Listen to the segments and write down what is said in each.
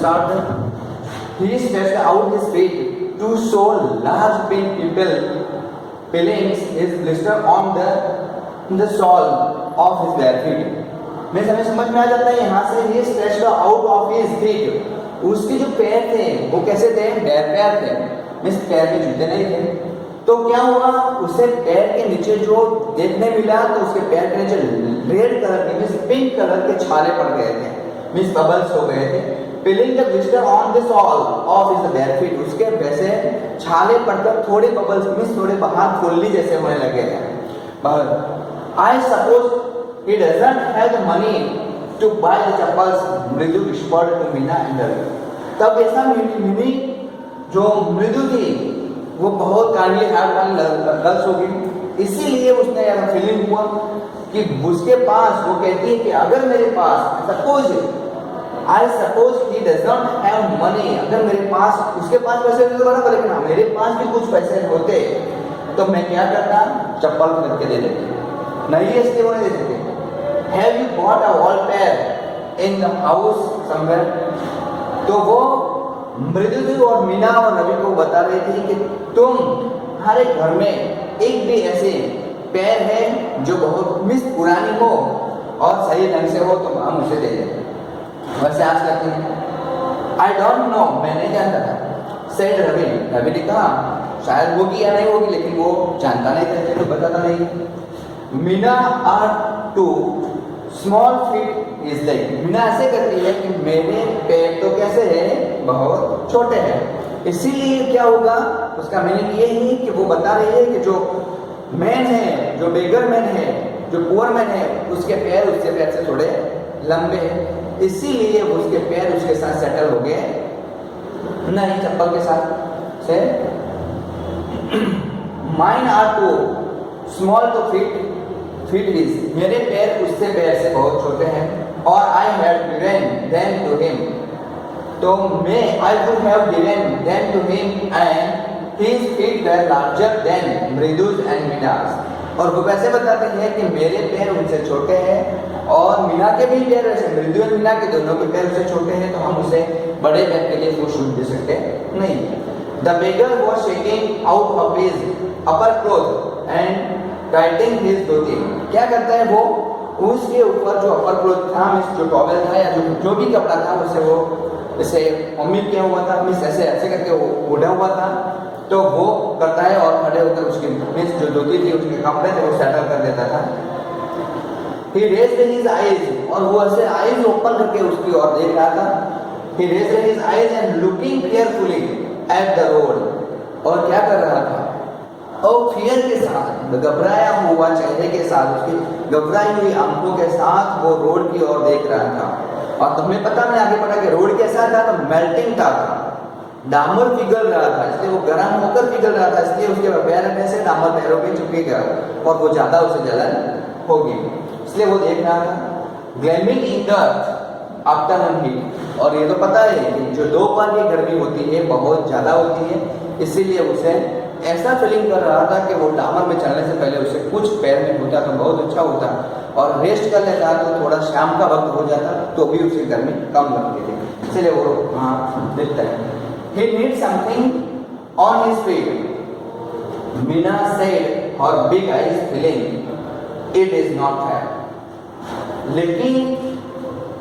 start he stretched out his feet to show large peelings his blister on the sole of his bare feet. मैं समझ में आ जाता है यहाँ से he stretched out of his feet. उसके जो पैर थे वो कैसे थे? bare पैर थे, मीन्स पैर में जूते नहीं थे। तो क्या हुआ, उसे पैर के नीचे जो देखने मिला तो उसके पैर के नीचे रेड कलर के मीन्स पिंक कलर के छाले पड़ गए थे, मीन्स बबल्स हो गए थे। Peeling the blister on the sole of his bare feet, उसके वैसे छाले पड़कर थोड़े बबल्स मीन्स थोड़े बाहर खोलनी जैसे होने लगे थे बाहर। I suppose he doesn't have the money to buy the chappals, मृदु whispered to Meena and Ravi. तब ऐसा मिनी जो मृदु थी वो बहुत काइंडली हार्ट वाली गर्ल्स होगी, इसीलिए उसने ऐसा फीलिंग हुआ कि उसके पास, वो कहती है कि अगर मेरे पास I suppose he does not have money, अगर मेरे पास, उसके पास पैसे नहीं तो बराबर, लेकिन मेरे पास भी कुछ पैसे होते तो मैं क्या करता, चप्पल खरीद के दे देते, नहीं है इसलिए वो नहीं दे देते। Have you bought a wall pair in the house somewhere, तो वो मृदु और मीना और रवि को बता रही थी कि तुम्हारे घर में एक भी ऐसे पैर है जो बहुत मिस पुरानी हो और सही ढंग से हो तो हम उसे दे दें। वैसे आज करते हैं। आई डोंट नो, मैं नहीं जानता था, सेड रवि, रवि ने कहा शायद होगी या नहीं होगी, लेकिन वो जानता नहीं था, चलो बताता नहीं। Meena are too small feet is like, Meena ऐसे करती है कि मेरे पैर तो कैसे है, बहुत छोटे हैं, इसीलिए क्या होगा, उसका मीनिंग ये ही कि वो बता रही है कि जो मैन है, जो बेगर मैन है, जो पुअर मैन है, उसके पैर उसके पैर से थोड़े लंबे हैं, इसीलिए उसके पैर उसके साथ सेटल हो गए, नहीं चप्पल के साथ से। Mine are too small to fit is, मेरे पैर उससे पैर से बहुत छोटे हैं, और I have given them to him, तो मैं I would have given them to him and his feet were larger than मृदुज एंड मीनास, और वो कैसे बताते हैं कि मेरे पैर उनसे छोटे हैं और मीना के भी पैर ऐसे, मृदु और मीना के दोनों के पैर उससे छोटे हैं, तो हम उसे बड़े पैर के लिए वो शूट दे सकते नहीं। The beggar was shaking out of his upper cloth and tightening his dhoti, क्या करता है वो, उसके ऊपर जो अपर क्लोथ था, मीन्स जो टॉवेल था या जो भी कपड़ा था उसे वो जैसे मम्मी किया हुआ था, मीन्स ऐसे ऐसे करके वो ओढ़ा हुआ था, तो वो करता है और खड़े होकर उसकी मीन्स जो धोती थी उसके कपड़े थे वो सेटल कर देता था। He raised his eyes, और वो ऐसे आईज ओपन करके उसकी ओर देख रहा था। He raised his eyes and looking carefully at the road, और क्या कर रहा था, और फियर के साथ, घबराया हुआ चेहरे के साथ, उसकी घबराई हुई आंखों के साथ वो रोड की ओर देख रहा था। और तुम्हें पता, मैं आगे पढ़ा कि रोड कैसा था, तो मेल्टिंग था, डामर पिघल रहा था, इसलिए वो गर्म होकर पिघल रहा था, इसलिए उसके पैर रखने से डामर पैरों पे चिपकेगा और वो ज्यादा उसे जलन होगी, इसलिए वो देख रहा था। ग्लैमिंग इन द आफ्टरनून हीट, और ये तो पता है कि जो दोपहर की गर्मी होती है बहुत ज्यादा होती है, इसीलिए उसे ऐसा फीलिंग कर रहा था कि वो डामर में चलने से पहले उसे कुछ पैर में होता तो बहुत अच्छा होता, और रेस्ट कर लेता तो थोड़ा शाम का वक्त हो जाता तो भी उसे गर्मी कम लगती थी, इसलिए वो वहाँ देखता है। He needs something on his feet, Meena said, her big eyes filling. It is not fair. लेकिन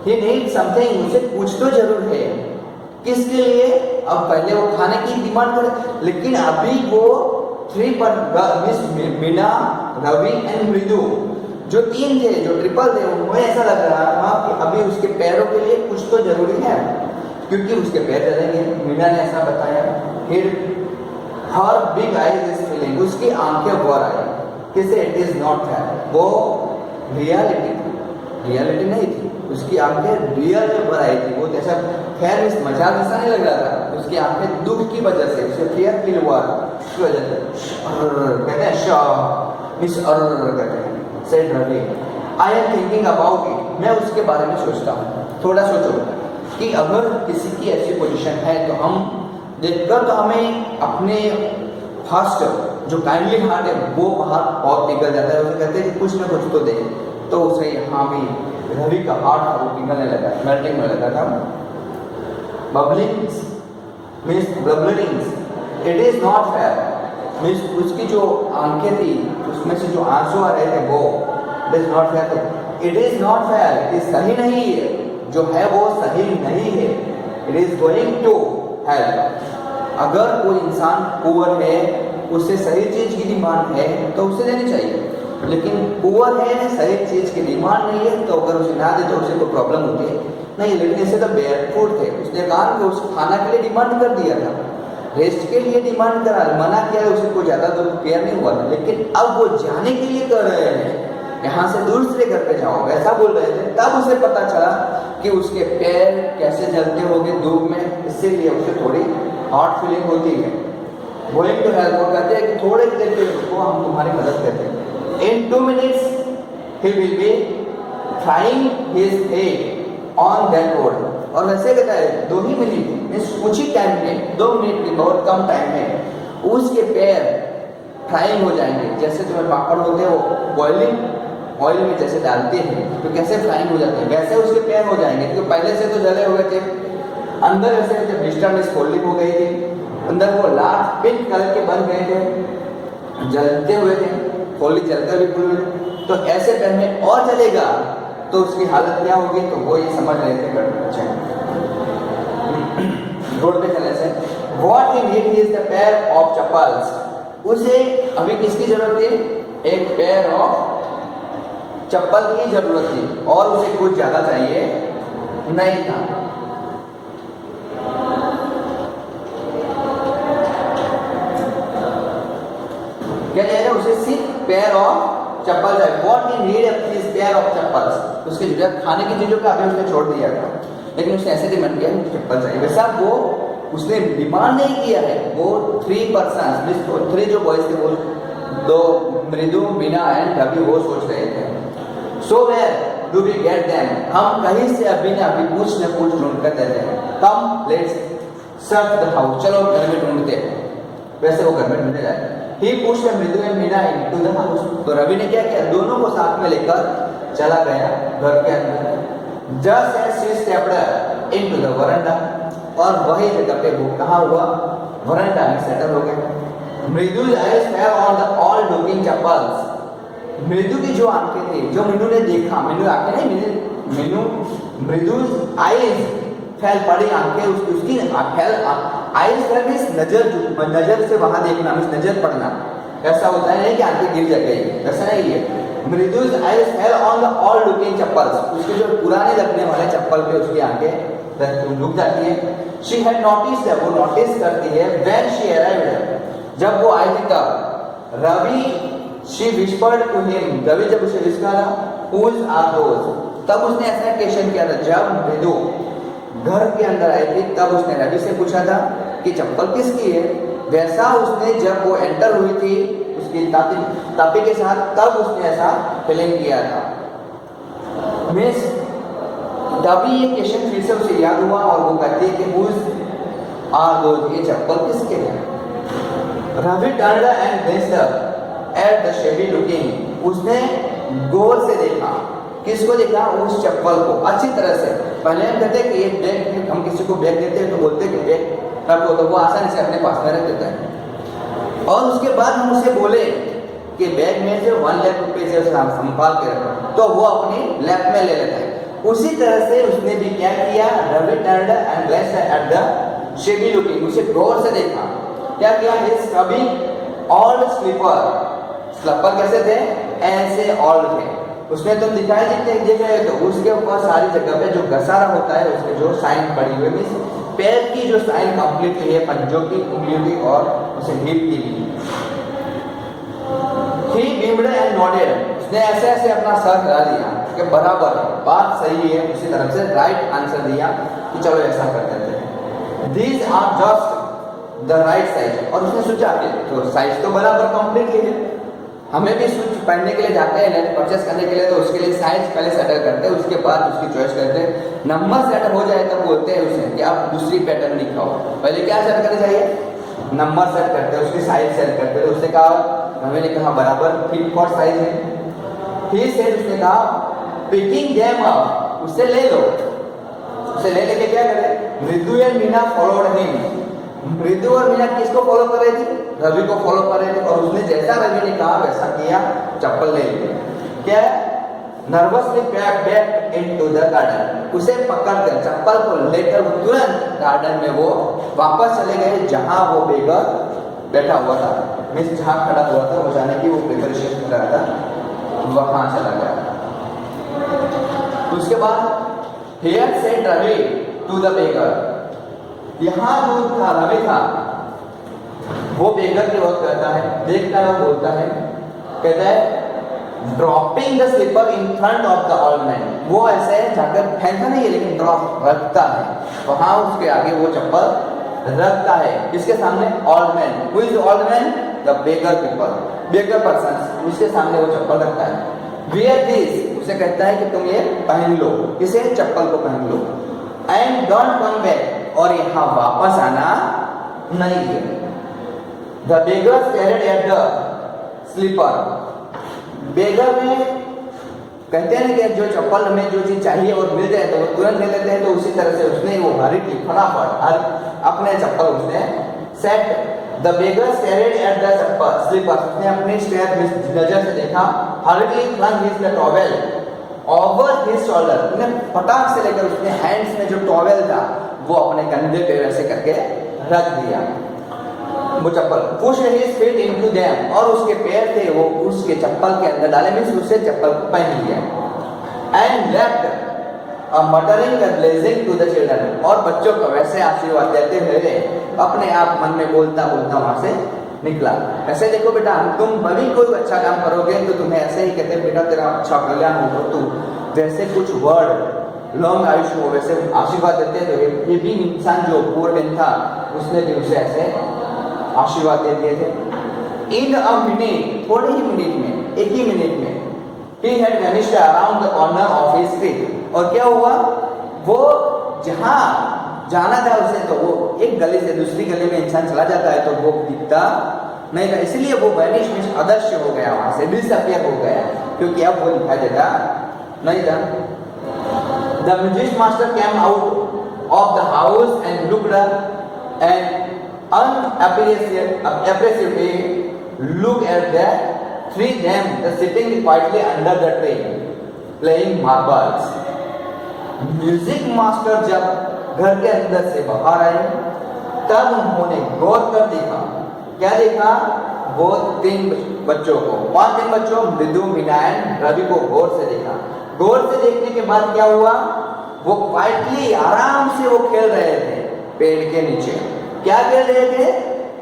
he needs something, उसे कुछ तो जरूर है, किसके लिए, अब पहले वो खाने की डिमांड करे, लेकिन अभी वो थ्री पर मिस मीना, रवि एंड मृदु जो तीन थे, जो ट्रिपल थे, उन्हें ऐसा लग रहा था कि अभी उसके पैरों के लिए कुछ तो जरूरी है, क्योंकि उसके पैर चलेंगे, मीना ने ऐसा बताया। फिर हर बिग आईज इज फीलिंग, उसकी आंखें भर आई, किसे, इट इज नॉट फेयर, वो रियलिटी नहीं थी, उसकी आंखें रियल में भर आई थी, वो जैसा खैर इस मजाक जैसा नहीं लग रहा था, उसकी आंखें दुख की वजह से, उसे फियर फील हुआ उसकी वजह से, कहते हैं कहते हैं, said Ravi, I am thinking about it, मैं उसके बारे में सोचता हूँ, थोड़ा सोचो कि अगर किसी की ऐसी पोजीशन है तो हम देखकर तो हमें अपने फर्स्ट जो काइंडली हार्ट है वो बाहर बहुत पिघल जाता है, उसे कहते हैं कि कुछ ना कुछ तो दे, तो उसे यहाँ भी रवि का हार्ट था वो पिघलने लगा, मेल्टिंग में लगा था। Bubblings means blubberings, it is not fair means उसकी जो आंखें थी उसमें से जो आंसू आ रहे थे वो, it is not fair, it is not fair, it is सही नहीं है, जो है वो सही नहीं है, it is going to help. अगर कोई इंसान पुअर है, उससे सही चीज की डिमांड है तो उसे देनी चाहिए, लेकिन पुअर है सही चीज की डिमांड नहीं है तो अगर उसे ना दे तो उसे कोई प्रॉब्लम होती है नहीं। लेकिन इसे तो बेयरफुट थे, उसने कहा कि उस खाना के लिए डिमांड कर दिया था, रेस्ट के लिए डिमांड करा, मना किया, उसे कोई ज्यादा तो केयर नहीं हुआ था, लेकिन अब वो जाने के लिए कर रहे हैं, यहाँ से दूसरे घर पे जाओ ऐसा बोल रहे थे। तब उसे पता चला कि उसके पैर कैसे जलते होंगे धूप में, इसीलिए उसे थोड़ी हॉट फीलिंग होती है। गोइंग टू हेल्प, वो कहते हैं कि थोड़े देर के रुको, हम तुम्हारी मदद करते हैं। इन 2 minutes he will be trying his head on that road। और वैसे कहता है 2 ही मिनट मीन्स कुछ ही टाइम में, 2 मिनट में, बहुत कम टाइम में उसके पैर फ्राइंग हो जाएंगे। जैसे तुम्हें पापड़ होते हैं वो बॉइलिंग ऑयल में जैसे डालते हैं तो कैसे फ्राइंग हो जाते हैं, वैसे उसके पैर हो जाएंगे, क्योंकि पहले से तो जले हुए थे अंदर, ऐसे जब मिस्टर में फोल्डिंग हो गई थी, अंदर वो लाल पिंक कलर के बन गए थे, जलते हुए थे, फोल्डिंग जलते हुए पूरे, तो ऐसे पैर में और जलेगा तो उसकी हालत क्या होगी, तो वो ये समझ रहे थे बच्चे रोड पे चलने से। What he need is the pair of chappals, उसे अभी किसकी जरूरत थी, एक पेयर ऑफ चप्पल की जरूरत थी और उसे कुछ ज्यादा चाहिए नहीं था। क्या चाहिए, उसे सिर्फ पेयर ऑफ चप्पल चाहिए। What he need is pair of chappals, उसकी जरूरत खाने की चीजों का अभी उसने छोड़ दिया था, लेकिन उसने ऐसे डिमांड किया मुझे चप्पल चाहिए। वैसा वो उसने डिमांड नहीं किया है, वो 3 पर्सन, 3 जो बॉयज थे वो 2 मृदु, मीना एंड रवि वो सोच रहे थे। So where do we get them, हम कहीं से अभी ना अभी कुछ न कुछ ढूंढ कर देते हैं। Come let's search the house, चलो घर में ढूंढते हैं। वैसे वो घर में ढूंढने जाए। ही पुश्ड मृदु and Meena into the house, तो रवि ने क्या किया, दोनों को साथ में लेकर चला गया घर के अंदर। Just as she stepped into the veranda, और वही जगह पे वो कहाँ हुआ, वरांडा में सेटल हो गया। मृदु's eyes fell on the all looking chappals, मृदु की जो आंखें थी, जो मीनू ने देखा, मीनू आंखें नहीं, मीनू मृदु's eyes फैल पड़ी, आंखें उसकी फैल, आईज फैल मींस नजर से वहां देखना, मींस नजर पड़ना, ऐसा होता है नहीं कि आंखें गिर जाएगी, ऐसा नहीं है। मृदु's eyes fell on the all looking chappals, उसके जो पुराने लगने वाले चप्पल पे उसकी आंखें रुक जाती है। She had noticed, वो नोटिस करती है, when she arrived, जब वो आई थी तब। Ravi, she whispered to him, Ravi जब उसे विस्कारा, whose are those, तब उसने ऐसा क्वेश्चन किया था। जब मृदु घर के अंदर आई थी तब उसने रवि से पूछा था कि चप्पल किसकी है, वैसा उसने जब वो एंटर हुई थी उसकी तापी के साथ, तब उसने ऐसा फीलिंग किया था। मिस तभी ये क्वेश्चन फिर से उसे याद हुआ और वो कहती है कि whose are those, ये चप्पल किसके हैं। Ravi turned and glanced at the shabby looking, उसने गौर से देखा, किसको देखा, उस चप्पल को अच्छी तरह से। पहले हम कहते हैं कि एक बैग, हम किसी को बैग देते हैं तो बोलते हैं कि बैग रखो, तो वो आसानी से अपने पास में रख देता है। और उसके बाद हम उसे बोले कि बैग में से 1 लाख रुपए से संभाल के रखो, तो वो अपनी लैप में ले लेता है। उसी तरह से उसने भी क्या किया, Ravi turned and glanced at the shabby looking, उसे गौर से देखा। क्या किया, his shabby old slipper, slipper कैसे थे, ऐसे old थे, उसमें तुम दिखाई जितने जगह तो उसके ऊपर सारी जगह पे जो घसारा होता है उसके जो साइन पड़ी हुई, मींस पैर की जो साइन कंप्लीटली है, पंजों की, उंगलियों की और उसे हिप की भी। He beamed and nodded, उसने ऐसे ऐसे अपना सर हिला दिया कि बराबर है, बात सही है, उसी तरफ से राइट आंसर दिया कि चलो ऐसा कर देते हैं। These are just the right size, और उसने सोचा कि तो साइज तो बराबर कंप्लीटली है, हमें भी शूज पहनने के लिए जाते हैं परचेस करने के लिए, तो उसके लिए साइज पहले सेटल करते हैं, उसके बाद उसकी चॉइस करते हैं। नंबर सेटल हो जाए तब बोलते हैं उसे कि आप दूसरी पैटर्न दिखाओ। पहले क्या सेट करना चाहिए, नंबर सेट करते हैं, उसकी साइज सेट करते हैं। उसने कहा, हमें ने कहा बराबर फिट फॉर साइज है। ही सेड, उसने कहा पिकिंग देम अप, उससे ले लो, उसे ले लेके क्या करें, मृदु एंड मीना फॉलोड हिम। मृदु और मीना किसको फॉलो कर रही थी? रवि को फॉलो कर रहे थे, और उसने जैसा रवि ने कहा वैसा किया, चप्पल ले ली। क्या nervously back into the garden, उसे पकड़कर चप्पल को लेकर तुरंत गार्डन में वो वापस चले गए जहां वो बेगर बैठा हुआ था, मिस जहां खड़ा हुआ था, वो जाने की वो प्रिपरेशन कर रहा था, वहां चला गया। उसके बाद here said Ravi to the beggar, यहाँ जो था रवि था वो बेगर के वक्त कहता है, देखता है, बोलता है, कहता है dropping the slipper in front of the old man, वो ऐसे जाकर फेंकता नहीं है लेकिन ड्रॉप रखता है, वहां उसके आगे वो चप्पल रखता है। किसके सामने? Old man. Who is old man? The beggar people, beggar person, उसके सामने वो चप्पल रखता है। वियर दिस, उसे कहता है कि तुम ये पहन लो, किसे? चप्पल को पहन लो। एंड डोंट कम बैक, और यहाँ वापस आना नहीं है। The beggar stared at the slipper, beggar में कहते हैं कि जो चप्पल हमें जो चीज चाहिए और मिल जाए तो वो तुरंत ले लेते हैं, तो उसी तरह से उसने वो हरी फटाफट अपने चप्पल उसने set. The beggar stared at the chappal slipper, उसने अपने स्टेयर नजर से देखा। Hardly flung his the towel over his shoulder, उन्हें फटाक से लेकर उसने हैंड्स में जो टॉवेल था वो अपने कंधे पे वैसे करके रख दिया वो चप्पल। Push his feet into them, और उसके पैर थे वो उसके चप्पल के अंदर डाले, मींस उससे चप्पल को पहन लिया। And left a muttering and blazing to the children, और बच्चों को वैसे आशीर्वाद देते हुए अपने आप मन में बोलता बोलता वहां से निकला। ऐसे देखो बेटा, तुम अभी कोई अच्छा काम करोगे तो तुम्हें ऐसे ही कहते हैं बेटा तेरा अच्छा कल्याण हो, तू वैसे कुछ वर्ड लॉन्ग आयुष्य हो वैसे आशीर्वाद देते हैं। तो ये भी इंसान जो पूर्व था उसने भी उसे ऐसे आशीर्वाद दे दिए थे। इन अ मिनट, थोड़े ही मिनट में, एक ही मिनट में, he had vanished around the corner of his street, और क्या हुआ, वो जहां जाना था उसे, तो वो एक गली से दूसरी गली में इंसान चला जाता है तो वो दिखता नहीं था, इसलिए वो वैनिश मींस अदृश्य हो गया, वहां से डिसअपियर हो गया, क्योंकि अब वो दिखाई देता नहीं था। The music master came out of the house and looked and unappreciatively look at the three them sitting quietly under the tree playing marbles. Music master जब घर के अंदर से बाहर आए तब उन्होंने गौर कर देखा। क्या देखा? वो 3 बच्चों को, 5 बच्चों मृदु, मीना एंड रवि को गौर से देखा। गौर से देखने के बाद क्या हुआ, वो क्वाइटली आराम से वो खेल रहे थे पेड़ के नीचे। क्या खेल रहे थे?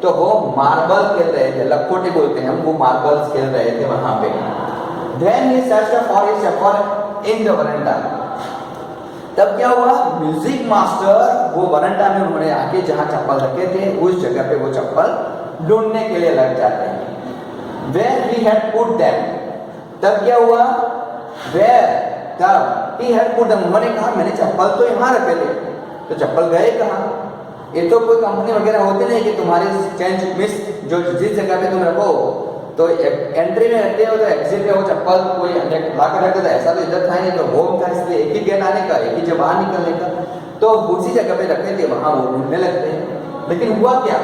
तो वो मार्बल खेल रहे थे, लखोटी बोलते हैं हम, वो मार्बल्स खेल रहे थे वहां पे। Then he searched for his chappal in the veranda. तब क्या हुआ, म्यूजिक मास्टर वो वरंडा में उन्होंने आके जहां चप्पल रखे थे उस जगह पे वो चप्पल ढूंढने के लिए लग जाते हैं। Where he had put them, तब क्या हुआ, where तब he had put them, उन्होंने कहा मैंने चप्पल तो यहाँ रखे थे, तो चप्पल गए कहाँ? ये तो कोई कंपनी वगैरह होती नहीं कि तुम्हारे चेंज मिस जो जिस जगह पे तुम रखो तो एंट्री में रखते हो तो एग्जिट में वो चप्पल कोई ला कर रखते था, ऐसा तो इधर था नहीं, तो होम था, इसलिए एक ही गेट आने का, एक ही जगह बाहर निकलने का, तो उसी जगह पे रखते थे, वहां वो ढूंढने लगते हैं। लेकिन हुआ क्या,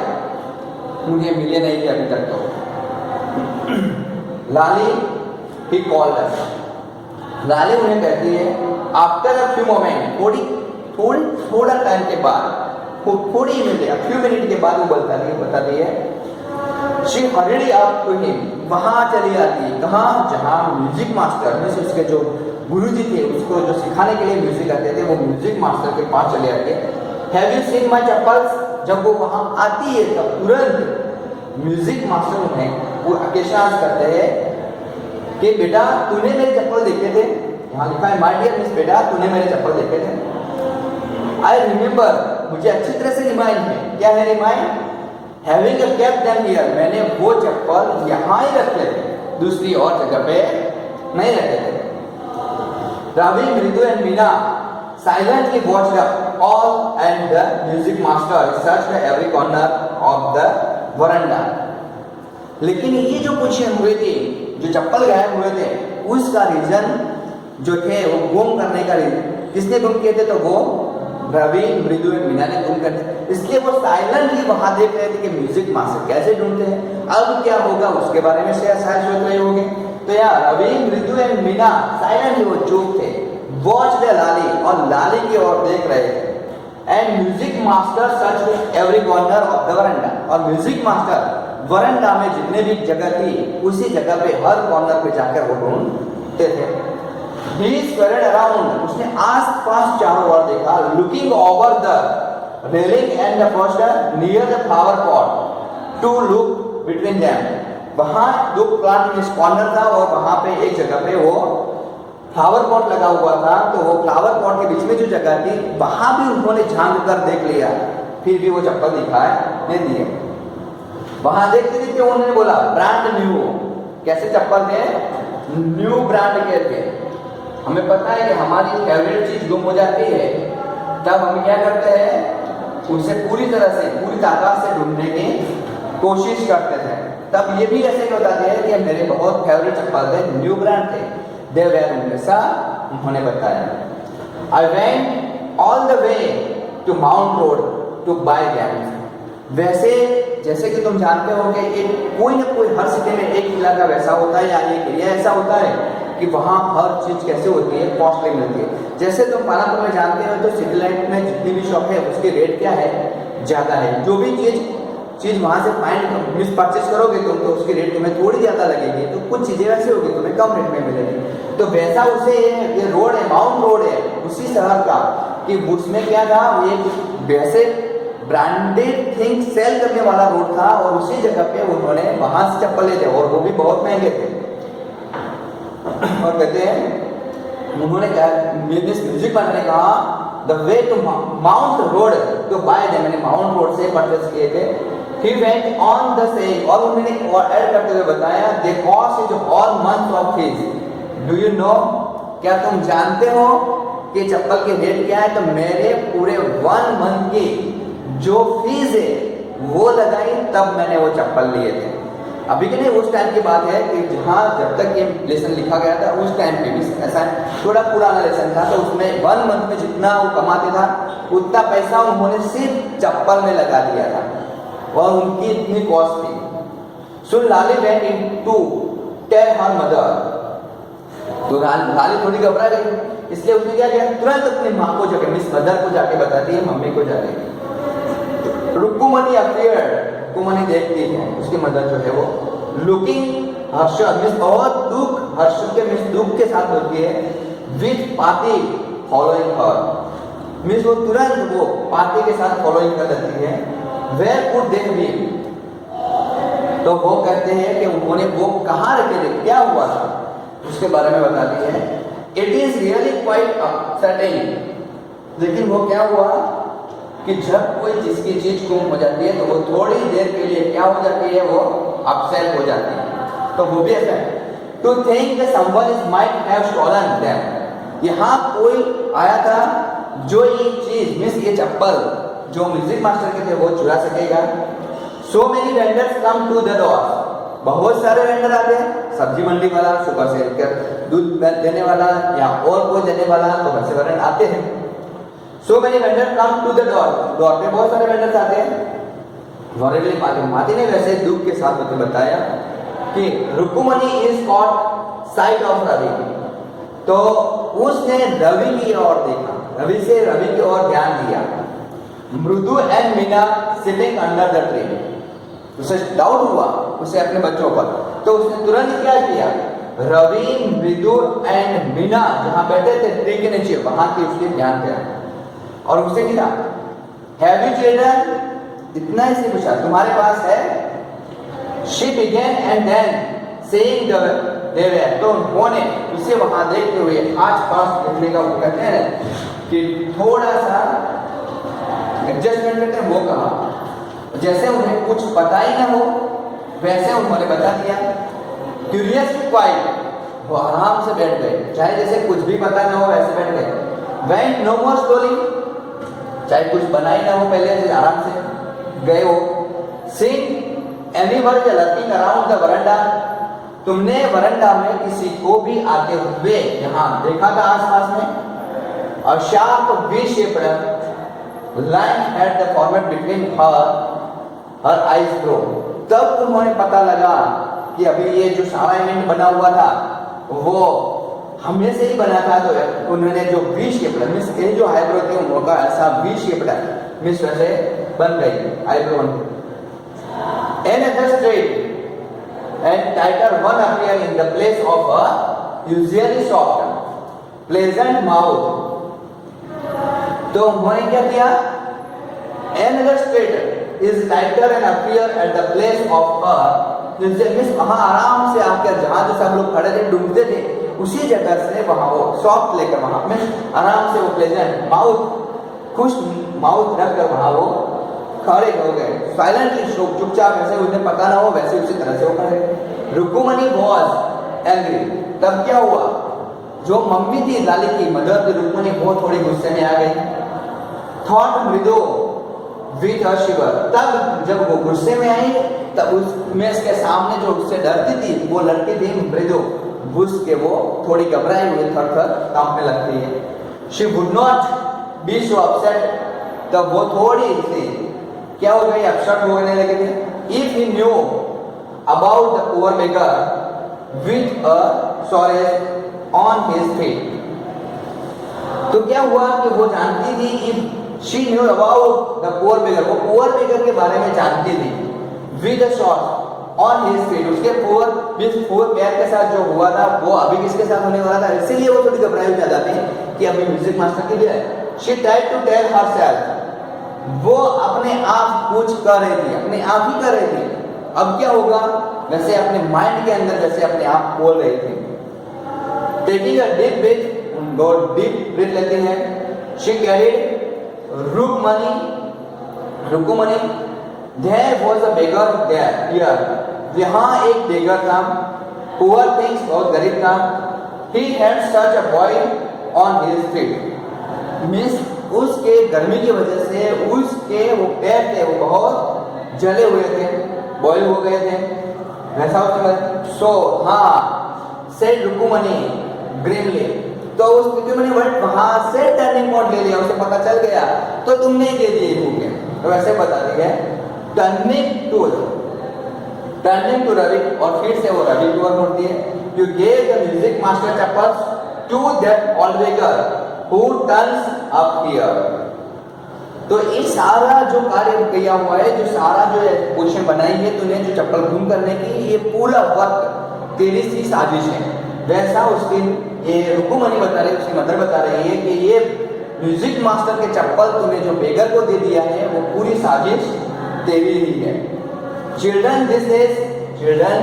मुझे मिले नहीं थे अभी तक। तो लाली ही कॉल्ड अस, लाली उन्हें कहती है आफ्टर अ फ्यू मोमेंट, थोड़ा टाइम के बाद, थोड़ी मिनट, फ्यू मिनट के बाद वो बताती है she Hardy up to him, वहां चली आती है, कहाँ, जहां म्यूजिक मास्टर में से उसके जो गुरुजी थे उसको जो सिखाने के लिए म्यूजिक आते थे, वो म्यूजिक मास्टर के पास चले आते। Have you seen my chappals, जब वो वहां आती है तब तुरंत म्यूजिक मास्टर उन्हें वो अकेशान करते हैं कि बेटा तूने मेरे चप्पल देखे थे, यहाँ लिखा है माय डियर मिस, बेटा तूने मेरे चप्पल देखे थे। आई रिमेम्बर, मुझे अच्छी तरह से रिमाइंड है, क्या है remind, having kept them here, मैंने वो चप्पल यहाँ ही रखे थे, दूसरी और जगह पे नहीं रखे थे। रवि, मृदु and Meena silently watched all and the music master searched every corner of the veranda. लेकिन ये जो कुछ हुए थे, जो चप्पल गायब हुए थे, उसका रीजन जो थे वो गुम करने का रीजन, किसने गुम किए थे, तो वो रवि, मृदु एंड मीना ने ढूंढ कर, इसलिए वो साइलेंटली वहां देख रहे थे कि म्यूजिक मास्टर कैसे ढूंढते हैं, अब क्या होगा उसके बारे में शायद सोच रहे होंगे। तो यार रवि, मृदु एंड मीना साइलेंटली वो चुप थे, वॉच द लाली, और लाली की ओर देख रहे थे। And music master search every corner of the veranda, और म्यूजिक मास्टर वरांडा में जितने भी जगह थी उसी जगह पे हर कॉर्नर पे जाकर वो ढूंढते थे। He squared around, उसने आस-पास चारों ओर देखा, looking over the railing and the poster near the flower pot to look between them। वहाँ दो प्लांट में कॉर्नर था और वहाँ पे एक जगह पे वो फ्लावर पॉट लगा हुआ था, तो वो फ्लावर पॉट के बीच में जो जगह थी वहां भी उन्होंने झांक कर देख लिया, फिर भी वो चप्पल दिखाई नहीं दिए। वहां देखते देखते उन्होंने बोला ब्रांड न्यू, कैसे चप्पल थे, न्यू ब्रांड के थे। हमें पता है कि हमारी फेवरेट चीज गुम हो जाती है, तब हम क्या करते हैं, उसे पूरी तरह से पूरी ताकत से ढूंढने की कोशिश करते थे। तब ये भी ऐसे बताते हैं कि मेरे बहुत फेवरेट चप्पल थे, न्यू ब्रांड थे, दे वेर, ऐसा उन्होंने बताया। I went all the way to Mount Road to buy them. वैसे जैसे कि तुम जानते हो कि एक कोई ना कोई हर सिटी में एक इलाका वैसा होता है या एक एरिया ऐसा होता है कि वहाँ हर चीज कैसे होती है, कॉस्टली मिलती है। जैसे तुम पालनपुर में जानते हो तो सिटी लाइट में जितनी भी शॉप है उसकी रेट क्या है, ज्यादा है। जो भी चीज वहां से फाइंड मिस परचेस करोगे तुम तो उसकी रेट तुम्हें थोड़ी ज्यादा लगेगी, तो कुछ चीजें वैसे होगी तुम्हें कम रेट में मिलेगी। तो वैसा उसे ये रोड है, माउंट रोड है उसी शहर का, कि उसमें क्या था, ये वैसे ब्रांडेड थिंग सेल करने वाला रोड था, और उसी जगह पे उन्होंने वहां से चप्पल लिए थे और वो भी बहुत महंगे थे। और कहते हैं उन्होंने क्या, म्यूजिक वाले ने कहा the way to Mount Road to buy them, मैंने माउंट रोड से परचेस किए थे। He went on the same, और उन्होंने ऐड करते हुए बताया the cost is all month of fees। Do you know, क्या तुम जानते हो कि चप्पल के रेट क्या है? तो मेरे पूरे 1 मंथ की जो फीस है वो लगाई, तब मैंने वो चप्पल लिए थे। अभी के नहीं, उस टाइम की बात है कि जहाँ जब तक ये लेसन लिखा गया था उस टाइम पे भी ऐसा थोड़ा पुराना लेसन था, तो उसमें 1 मंथ में जितना वो कमाते था उतना पैसा उन्होंने सिर्फ चप्पल में लगा दिया था, और उनकी इतनी कॉस्ट थी। So Lali went into tell her mother, तो लाली थोड़ी घबरा गई, इसलिए उसने क्या किया, तुरंत अपनी माँ को जाके, मिस मदर को जाके बताती है, मम्मी को जाके। रुक्कुमणी अपीयर्ड, रुक्कुमणी देखती है उसकी मदर जो है वो लुकिंग हर्षद, मिस बहुत दुख, हर्षद के मिस दुख के साथ होती है, विथ पाती फॉलोइंग हर, मिस वो तुरंत वो पाती के साथ फॉलोइंग कर लेती है। Where could they be? तो वो कहते हैं कि उन्होंने वो कहाँ रखे थे, क्या हुआ था, उसके बारे में बताती है। It is really quite upsetting, लेकिन वो क्या हुआ कि जब कोई जिसकी चीज गुम हो जाती है तो वो थोड़ी देर के लिए क्या हो जाती है, वो अपसेट हो जाती है। तो वो भी ऐसा है, to think that someone might have stolen them, यहाँ कोई आया था जो ये चीज, मीन्स ये चप्पल जो म्यूजिक मास्टर के थे वो चुरा सकेगा। So many vendors come to the door, बहुत सारे वेंडर आते हैं, सब्जी मंडी वाला, सुबह से दूध देने वाला या और कोई देने वाला, तो वैसे वेंडर आते हैं। So many vendor come to the door, door पे बहुत सारे वेंडर्स आते हैं। माती ने वैसे दुख के साथ मुझे बताया कि Rukkumani is caught side of Ravi, तो उसने रवि की ओर देखा, रवि से रवि की ओर ध्यान दिया। मृदु and Meena sitting under the tree, उसे डाउट हुआ उसे अपने बच्चों पर, तो उसने तुरंत क्या किया, रवि, मृदु एंड मीना जहां बैठे थे ट्री के नीचे, वहां की उसने ध्यान दिया और उससे किया, हैव यू चिल्ड्रन, इतना ही से पूछा तुम्हारे पास है। She began and then saying they were, तो उन्होंने उसे वहां देखते हुए आस-पास देखने का, वो कहते हैं कि थोड़ा सा एडजस्टमेंट करते हैं, वो कहा जैसे उन्हें कुछ पता ही ना हो वैसे उन्होंने बता दिया। क्यूरियस क्वाइट, वो आराम से बैठ गए, चाहे जैसे कुछ भी पता ना हो वैसे बैठ गए। वेंट नो मोर स्लोली, चाहे कुछ बना ही ना हो पहले से आराम से गए हो। Seeing anyone lurking around the veranda, तुमने वरांडा में किसी को भी आते हुए यहाँ देखा था आसपास में। और sharp V shaped, line had the formed between her eyes grow. तब उन्होंने पता लगा कि अभी ये जो सारा इवेंट बना हुआ था वो हमें से ही बना था, तो उन्होंने जो वी शेप मीन्स ये जो आईब्रो थे उनका ऐसा वी शेप मीन्स वैसे बन गई eyebrow. Another straight and tighter one appear in the place of a usually soft pleasant mouth. तो उन्होंने क्या किया, another straight is tighter and appear at the place of a means वहाँ आराम से आकर जहाँ जैसे हम लोग खड़े थे डूबते थे उसी जगह से वहाँ वो सॉफ्ट लेकर वहाँ मीन्स आराम से वो प्लेजेंट माउथ खुश माउथ रखकर वहाँ वो खड़े हो गए। साइलेंटली चुपचाप, जैसे उन्हें पता ना हो वैसे उसी तरह से वो खड़े। Rukmini was angry. तब क्या हुआ, जो मम्मी थी लाली की मदर थी रुक्मिणी वो थोड़ी गुस्से में आ गई। थॉट मृदो विथ अ शिवर। तब जब वो गुस्से में आई तब उसमें इसके सामने जो उससे डरती थी वो लड़की थी मृदो, घुस के वो थोड़ी घबराई हुई थर-थर कांपने लगती है। She would not be so upset. तब वो थोड़ी सी क्या हो गई, अपसेट होने लगी थी। If he knew about the poor beggar with a sore on his feet. तो क्या हुआ कि वो जानती थी, if she knew about the poor beggar, वो पुअर बेगर के बारे में जानती थी। With a short on his feet, उसके फोर पैर के साथ जो हुआ था वो अभी किसके साथ होने वाला था, इसीलिए वो थोड़ी घबराई हो जाती है कि अभी म्यूजिक मास्टर की भी है। She tried to tell herself, वो अपने आप कुछ कर रही थी, अपने आप ही कर रही थी। अब क्या होगा, वैसे अपने माइंड के अंदर जैसे अपने आप बोल रही थी। टेकिंग अ डीप ब्रीथ, वो डीप ब्रीथ लेते हैं। She carried Rukmini, there was a beggar there here, यहाँ एक बेगर था, poor things, बहुत गरीब था। he had such a boil on his feet, means उसके गर्मी की वजह से उसके वो पैर थे वो बहुत जले हुए थे, बॉयल हो गए थे, वैसा उसके सो हाँ सेड रुक्मिणी ग्रीमली। तो उस रुक्मिणी वर्ड वहां से टर्निंग पॉइंट ले लिया, उसे पता चल गया तो तुमने ही दे दिए भूखे, तो वैसे बता दिया टर्निंग टू रवि, और फिर से वो रवि की ओर मुड़ती है। You gave the music master chappals to that old beggar who turns up here. तो ये सारा जो कार्य किया हुआ है, जो सारा जो पोजीशन बनाई है तूने जो चप्पल घूम करने की, ये पूरा वर्क तेरी सी साजिश है। वैसा उसकी ये रुक्मिणी बता रही है, उसकी मदर बता रही है कि ये म्यूजिक मास्टर के चप्पल तूने जो बेगर को दे दिया है वो पूरी साजिश तेरी ही है। चिल्ड्रन दिस इज चिल्ड्रन,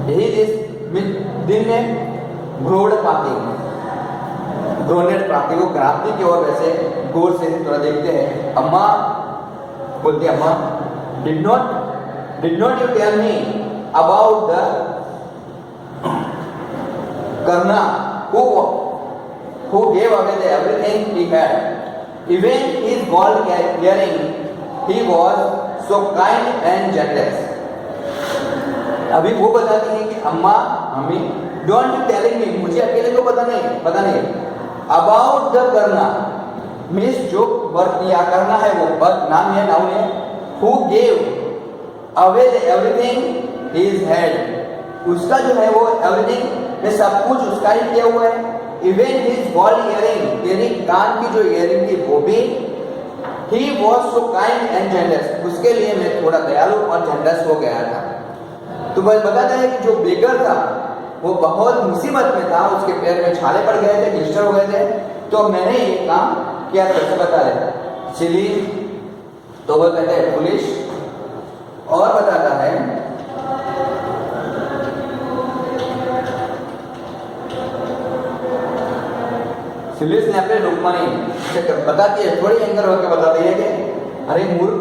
यही दिन में ग्रोड पाती, ग्रोनेड प्राप्ति को क्रांति की ओर वैसे गौर से थोड़ा देखते हैं। अम्मा बोलती है, Amma did not you tell me about the Karna who gave away everything he had, even his gold earring, he was so kind and generous। अभी वो बताती है कि अम्मा mummy don't you telling me, मुझे अकेले को पता नहीं अबाउट द करना, मीन्स जो वर्क या करना है वो वर्क नाम है, नाउन है। Who gave away everything his had, उसका जो है वो एवरीथिंग में सब कुछ उसका ही किया हुआ है। इवन हिज गोल्ड इयरिंग, तेरी कान की जो इयरिंग थी वो भी। He was so kind and generous, उसके लिए मैं थोड़ा दयालु और जनरस हो गया था। तो बस बताता है कि जो बेगर था वो बहुत मुसीबत में था, उसके पैर में छाले पड़ गए थे, ग्लिस्टर हो गए थे, तो मैंने ये काम किया कैसे बता रहे सिली, तो वो कहते हैं पुलिस। और बताता है सिलिस ने अपने रुक्मिणी से बताती है, थोड़ी एंगर होकर बताती है कि अरे मूर्ख,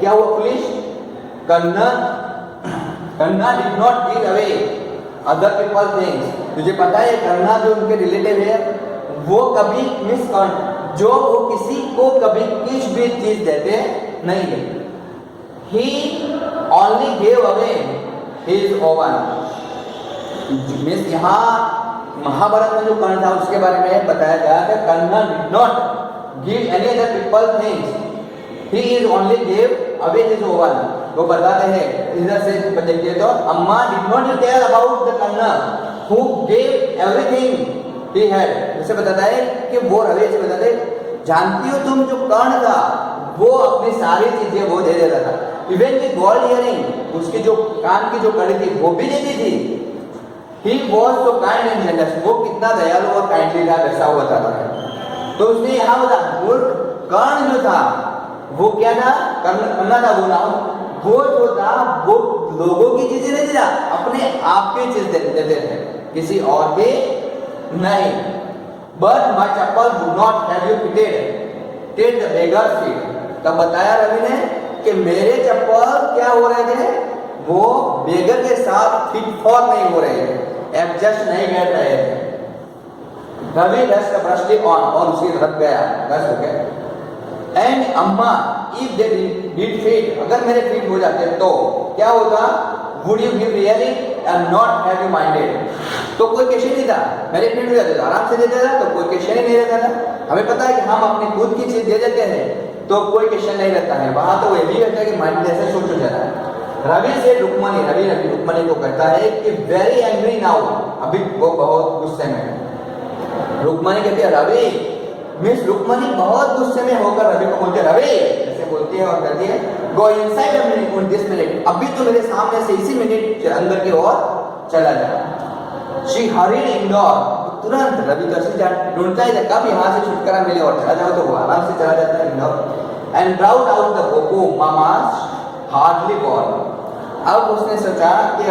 क्या हुआ पुलिस, कन्ना did not give away other people things. तुझे पता है कन्ना जो उनके रिलेटिव है वो कभी जो वो किसी को कभी कुछ भी चीज देते नहीं है। He only gave away his own, means यहाँ महाभारत में जो कर्ण था उसके बारे में बताया गया कि Karna did not give any other people things. He is only gave away his own. वो बताते हैं इधर से देखिए तो अम्मा did not tell about the Kanna who gave everything he had. इसे बताता है कि वो रवि से बताते जानती हो तुम जो कर्ण था वो अपनी सारी चीजें वो दे देता था. इवन की गोल्ड इयरिंग उसकी जो कान की जो कड़ी थी वो भी देती थी. He was so kind and generous. वो कितना दयालु और काइंडली था वैसा वो बताता है. तो उसने यहाँ बोला मूर्ख कर्ण जो था वो क्या था करना था वो नाम वो जो था वो लोगों की चीजें नहीं देता अपने आप की चीज देते थे किसी और के नहीं. But my chappal do not have you fitted the beggar feet. तब बताया रवि ने कि मेरे चप्पल क्या हो रहे थे वो बेगर के साथ फिट फॉर नहीं हो रहे थे एडजस्ट नहीं कर रहे थे. रवि डस्ट ब्रशली ऑन और उसी रख गया बस हो गया. एंड अम्मा इफ दे डिड फिट अगर मेरे फिट हो जाते तो क्या होता would you give really and not have you minded. तो कोई क्वेश्चन नहीं था मेरे फिट हो जाते आराम से दे देता तो कोई क्वेश्चन ही नहीं रहता था. हमें पता है कि हम अपनी खुद की चीज दे देते हैं तो कोई क्वेश्चन नहीं रहता है वहां तो ये भी रहता है कि माइंड ऐसे सोच हो जाता है. रवि से रुक्मणी को कहता है कि वेरी एंग्री नाउ अभी वो बहुत गुस्से में है. रुक्मणी कहती है रवि मिस रुक्मणी बहुत गुस्से में होकर रवि को बोलती है रवि ऐसे बोलती है और कहती है go inside a minute on this minute अभी तो मेरे सामने से इसी मिनट अंदर की ओर चला जा. शी हरीड इंडोर तुरंत रवि तो ऐसे ढूंढता है कब यहाँ से छुटकारा मिले और चला जाओ तो वो आराम से चला जाता है indoor. And brought out the Goku mama's hardly born. अब उसने सोचा कि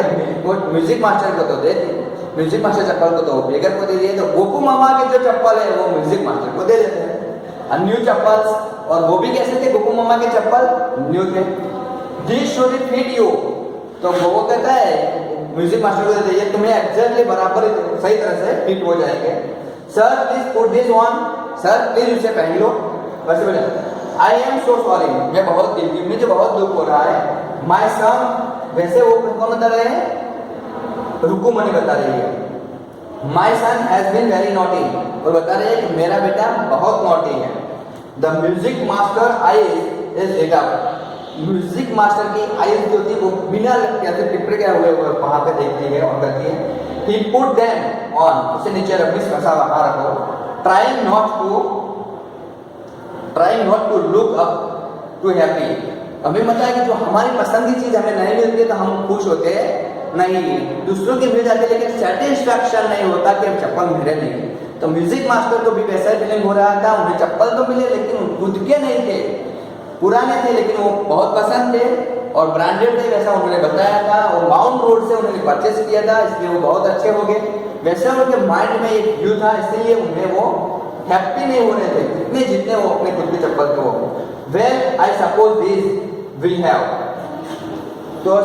म्यूजिक मास्टर को तो दे दी म्यूजिक मास्टर चप्पल को तो बेगर को दे दिए तो गोकू मामा की जो चप्पल है वो म्यूजिक मास्टर को दे देते हैं. न्यू चप्पल और वो भी कैसे थे गोकू मामा के चप्पल न्यू थे. दिस शुड फिट यू तो वो कहता है म्यूजिक मास्टर को दे दिए तुम्हें एग्जैक्टली बराबर सही तरह से फिट हो जाएंगे. Sir please put this on sir please उसे पहन लो. वैसे बोले आई एम सो सॉरी मैं बहुत गिल्टी मुझे बहुत दुख हो रहा है. माई सन वैसे वो कौन बता रहे हैं रुक्मणी बता रही है. माई सन हैज बीन वेरी नॉटी और बता रहे हैं कि मेरा बेटा बहुत नॉटी है. The music master eyes is lit up. Music master की आईज जो थी वो बिना कैसे टिप्पे के हुए वहां पे देखती है और कहती है ही पुट देम ऑन उसे नीचे रखी फंसा वहां रखो. Trying not to look up to happy. हमें पता है कि जो हमारी पसंद की चीज हमें नहीं मिलती तो हम खुश होते नहीं दूसरों की मिल जाती लेकिन सेटिस्फैक्शन नहीं होता कि चप्पल मिले नहीं. तो म्यूजिक मास्टर को भी वैसा ही फीलिंग हो रहा था. उन्हें चप्पल तो मिले लेकिन खुद के नहीं थे पुराने थे लेकिन वो बहुत पसंद थे और ब्रांडेड थे वैसा उन्होंने बताया था और माउंट रोड से उन्होंने परचेस किया था इसलिए वो बहुत अच्छे हो गए. वैसे उनके माइंड में एक व्यू था इसलिए उन्हें वो हैप्पी नहीं हो रहे थे जितने वो अपने खुद की चप्पल को. Well I suppose this we have. तो